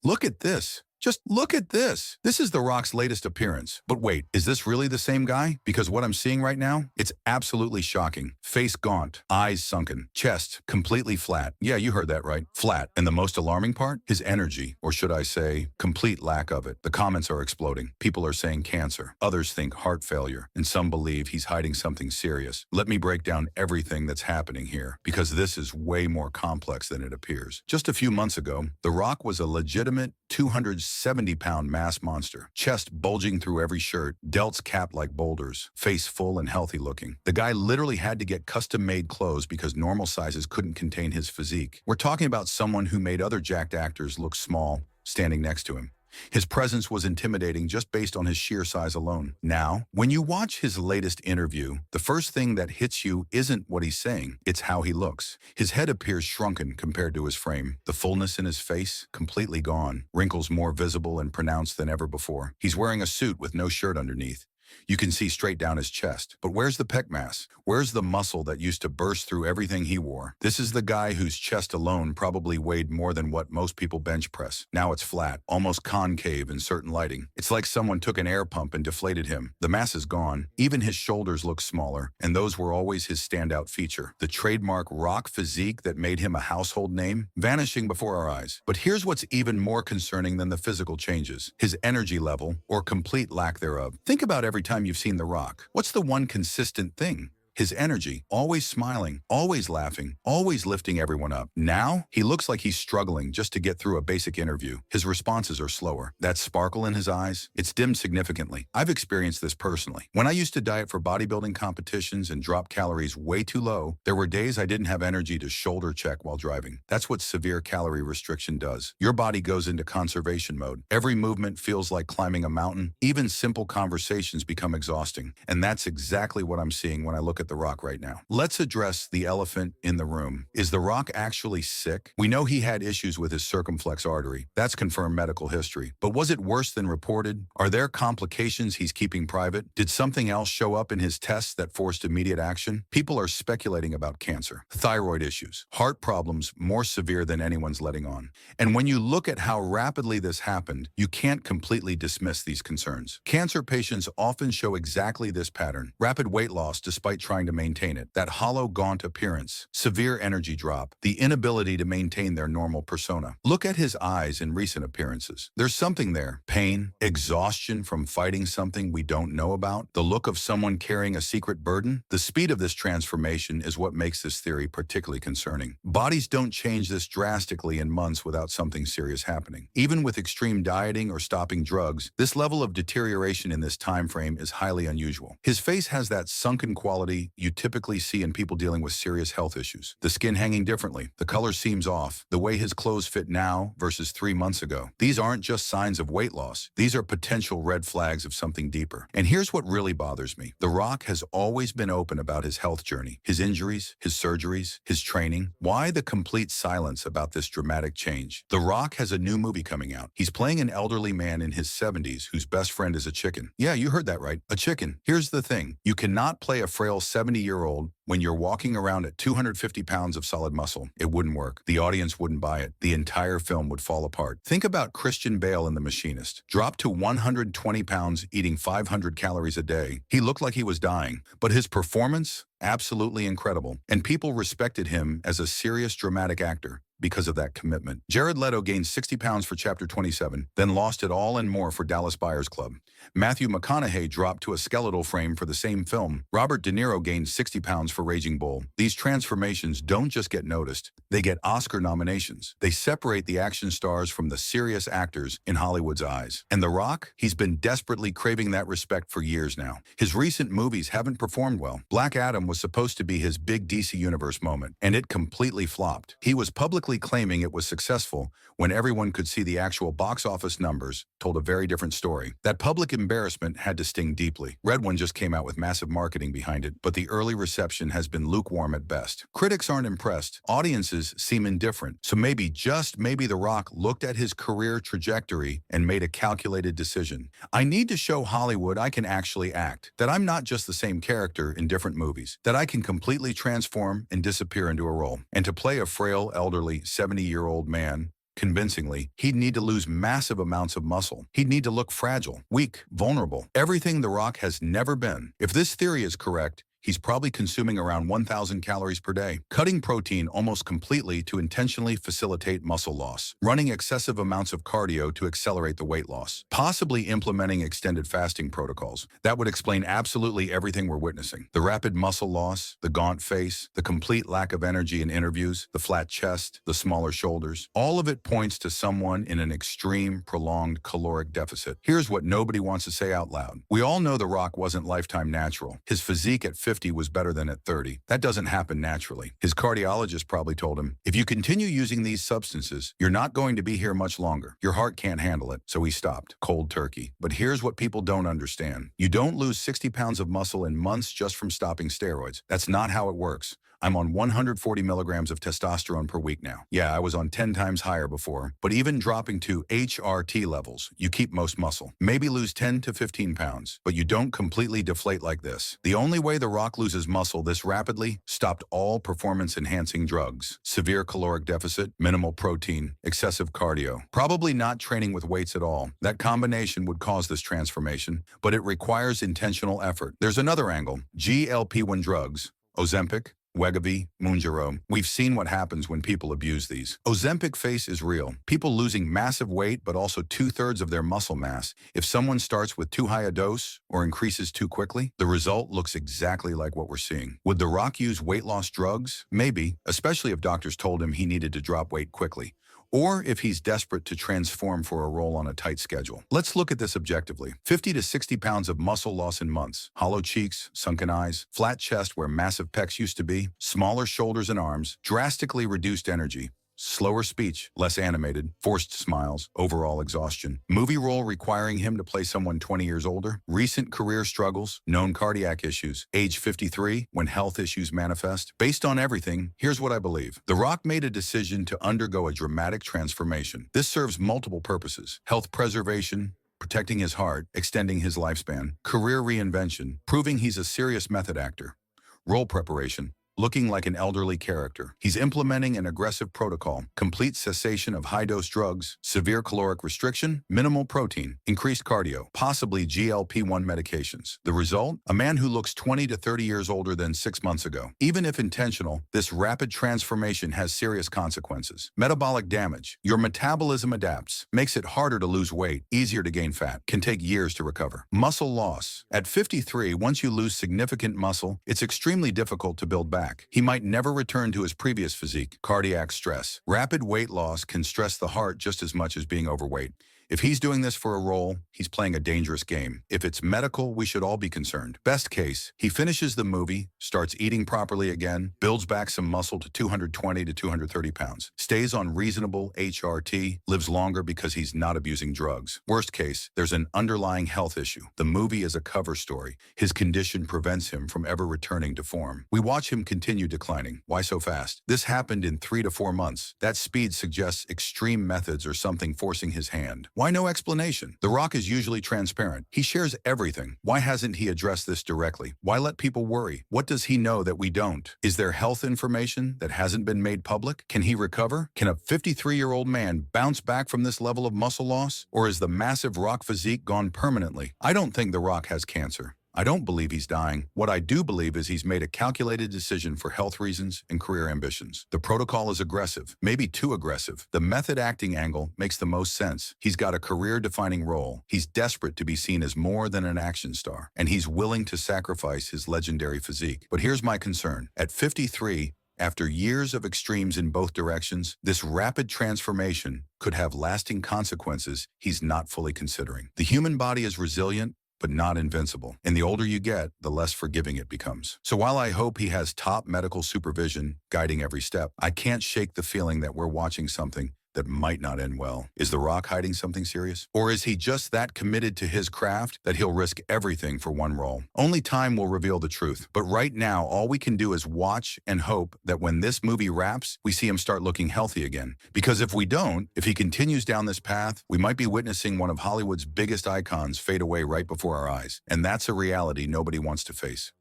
Look at this. Just look at this. This is The Rock's latest appearance. But wait, is this really the same guy? Because what I'm seeing right now, it's absolutely shocking. Face gaunt, eyes sunken, chest completely flat. Yeah, you heard that right. Flat. And the most alarming part? His energy, or should I say, complete lack of it. The comments are exploding. People are saying cancer. Others think heart failure. And some believe he's hiding something serious. Let me break down everything that's happening here, because this is way more complex than it appears. Just a few months ago, The Rock was a legitimate 270-pound mass monster, chest bulging through every shirt, delts capped like boulders, face full and healthy looking. The guy literally had to get custom-made clothes because normal sizes couldn't contain his physique. We're talking about someone who made other jacked actors look small, standing next to him. His presence was intimidating just based on his sheer size alone. Now, when you watch his latest interview, the first thing that hits you isn't what he's saying, it's how he looks. His head appears shrunken compared to his frame. The fullness in his face, completely gone. Wrinkles more visible and pronounced than ever before. He's wearing a suit with no shirt underneath. You can see straight down his chest. But where's the pec mass? Where's the muscle that used to burst through everything he wore? This is the guy whose chest alone probably weighed more than what most people bench press. Now it's flat, almost concave in certain lighting. It's like someone took an air pump and deflated him. The mass is gone. Even his shoulders look smaller, and those were always his standout feature. The trademark Rock physique that made him a household name, vanishing before our eyes. But here's what's even more concerning than the physical changes: his energy level, or complete lack thereof. Think about every time you've seen The Rock. What's the one consistent thing? His energy, always smiling, always laughing, always lifting everyone up. Now, he looks like he's struggling just to get through a basic interview. His responses are slower. That sparkle in his eyes, it's dimmed significantly. I've experienced this personally. When I used to diet for bodybuilding competitions and drop calories way too low, there were days I didn't have energy to shoulder check while driving. That's what severe calorie restriction does. Your body goes into conservation mode. Every movement feels like climbing a mountain. Even simple conversations become exhausting. And that's exactly what I'm seeing when I look at The Rock right now. Let's address the elephant in the room. Is The Rock actually sick? We know he had issues with his circumflex artery. That's confirmed medical history. But was it worse than reported? Are there complications he's keeping private? Did something else show up in his tests that forced immediate action? People are speculating about cancer, thyroid issues, heart problems more severe than anyone's letting on. And when you look at how rapidly this happened, you can't completely dismiss these concerns. Cancer patients often show exactly this pattern: rapid weight loss despite trying to maintain it, that hollow, gaunt appearance, severe energy drop, the inability to maintain their normal persona. Look at his eyes in recent appearances. There's something there: pain, exhaustion from fighting something we don't know about, the look of someone carrying a secret burden. The speed of this transformation is what makes this theory particularly concerning. Bodies don't change this drastically in months without something serious happening. Even with extreme dieting or stopping drugs, this level of deterioration in this time frame is highly unusual. His face has that sunken quality you typically see in people dealing with serious health issues. The skin hanging differently, the color seems off, the way his clothes fit now versus 3 months ago. These aren't just signs of weight loss. These are potential red flags of something deeper. And here's what really bothers me. The Rock has always been open about his health journey, his injuries, his surgeries, his training. Why the complete silence about this dramatic change? The Rock has a new movie coming out. He's playing an elderly man in his 70s whose best friend is a chicken. Yeah, you heard that right, a chicken. Here's the thing: you cannot play a frail 70-year-old when you're walking around at 250 pounds of solid muscle. It wouldn't work. The audience wouldn't buy it. The entire film would fall apart. Think about Christian Bale in The Machinist. Dropped to 120 pounds, eating 500 calories a day. He looked like he was dying, but his performance, absolutely incredible. And people respected him as a serious, dramatic actor because of that commitment. Jared Leto gained 60 pounds for Chapter 27, then lost it all and more for Dallas Buyers Club. Matthew McConaughey dropped to a skeletal frame for the same film. Robert De Niro gained 60 pounds for Raging Bull. These transformations don't just get noticed, they get Oscar nominations. They separate the action stars from the serious actors in Hollywood's eyes. And The Rock? He's been desperately craving that respect for years now. His recent movies haven't performed well. Black Adam was supposed to be his big DC Universe moment, and it completely flopped. He was publicly claiming it was successful when everyone could see the actual box office numbers told a very different story. That public embarrassment had to sting deeply. Red One just came out with massive marketing behind it, but the early reception has been lukewarm at best. Critics aren't impressed. Audiences seem indifferent. So maybe, just maybe, The Rock looked at his career trajectory and made a calculated decision. I need to show Hollywood I can actually act, that I'm not just the same character in different movies, that I can completely transform and disappear into a role. And to play a frail, elderly, 70-year-old man convincingly, he'd need to lose massive amounts of muscle. He'd need to look fragile, weak, vulnerable, everything The Rock has never been. If this theory is correct, he's probably consuming around 1,000 calories per day, cutting protein almost completely to intentionally facilitate muscle loss, running excessive amounts of cardio to accelerate the weight loss, possibly implementing extended fasting protocols. That would explain absolutely everything we're witnessing. The rapid muscle loss, the gaunt face, the complete lack of energy in interviews, the flat chest, the smaller shoulders. All of it points to someone in an extreme, prolonged caloric deficit. Here's what nobody wants to say out loud. We all know The Rock wasn't lifetime natural. His physique at 50 was better than at 30. That doesn't happen naturally. His cardiologist probably told him, if you continue using these substances, you're not going to be here much longer. Your heart can't handle it. So he stopped. Cold turkey. But here's what people don't understand. You don't lose 60 pounds of muscle in months just from stopping steroids. That's not how it works. I'm on 140 milligrams of testosterone per week now. Yeah, I was on 10 times higher before, but even dropping to HRT levels, you keep most muscle. Maybe lose 10 to 15 pounds, but you don't completely deflate like this. The only way The Rock loses muscle this rapidly, stopped all performance-enhancing drugs, severe caloric deficit, minimal protein, excessive cardio, probably not training with weights at all. That combination would cause this transformation, but it requires intentional effort. There's another angle, GLP-1 drugs, Ozempic, Wegovy, Mounjaro. We've seen what happens when people abuse these. Ozempic face is real. People losing massive weight, but also 2/3 of their muscle mass. If someone starts with too high a dose or increases too quickly, the result looks exactly like what we're seeing. Would The Rock use weight loss drugs? Maybe, especially if doctors told him he needed to drop weight quickly, or if he's desperate to transform for a role on a tight schedule. Let's look at this objectively. 50 to 60 pounds of muscle loss in months, hollow cheeks, sunken eyes, flat chest where massive pecs used to be, smaller shoulders and arms, drastically reduced energy, slower speech, less animated, forced smiles, overall exhaustion. Movie role requiring him to play someone 20 years older. Recent career struggles, known cardiac issues. Age 53, when health issues manifest. Based on everything, here's what I believe. The Rock made a decision to undergo a dramatic transformation. This serves multiple purposes. Health preservation, protecting his heart, extending his lifespan. Career reinvention, proving he's a serious method actor. Role preparation, looking like an elderly character. He's implementing an aggressive protocol, complete cessation of high-dose drugs, severe caloric restriction, minimal protein, increased cardio, possibly GLP-1 medications. The result? A man who looks 20 to 30 years older than 6 months ago. Even if intentional, this rapid transformation has serious consequences. Metabolic damage. Your metabolism adapts, makes it harder to lose weight, easier to gain fat, can take years to recover. Muscle loss. At 53, once you lose significant muscle, it's extremely difficult to build back. He might never return to his previous physique. Cardiac stress. Rapid weight loss can stress the heart just as much as being overweight. If he's doing this for a role, he's playing a dangerous game. If it's medical, we should all be concerned. Best case, he finishes the movie, starts eating properly again, builds back some muscle to 220 to 230 pounds, stays on reasonable HRT, lives longer because he's not abusing drugs. Worst case, there's an underlying health issue. The movie is a cover story. His condition prevents him from ever returning to form. We watch him continue declining. Why so fast? This happened in 3 to 4 months. That speed suggests extreme methods or something forcing his hand. Why no explanation? The Rock is usually transparent. He shares everything. Why hasn't he addressed this directly? Why let people worry? What does he know that we don't? Is there health information that hasn't been made public? Can he recover? Can a 53-year-old man bounce back from this level of muscle loss? Or is the massive Rock physique gone permanently? I don't think The Rock has cancer. I don't believe he's dying. What I do believe is he's made a calculated decision for health reasons and career ambitions. The protocol is aggressive, maybe too aggressive. The method acting angle makes the most sense. He's got a career-defining role. He's desperate to be seen as more than an action star, and he's willing to sacrifice his legendary physique. But here's my concern. At 53, after years of extremes in both directions, this rapid transformation could have lasting consequences he's not fully considering. The human body is resilient, but not invincible. And the older you get, the less forgiving it becomes. So while I hope he has top medical supervision guiding every step, I can't shake the feeling that we're watching something that might not end well. Is The Rock hiding something serious? Or is he just that committed to his craft that he'll risk everything for one role? Only time will reveal the truth. But right now, all we can do is watch and hope that when this movie wraps, we see him start looking healthy again. Because if we don't, if he continues down this path, we might be witnessing one of Hollywood's biggest icons fade away right before our eyes. And that's a reality nobody wants to face.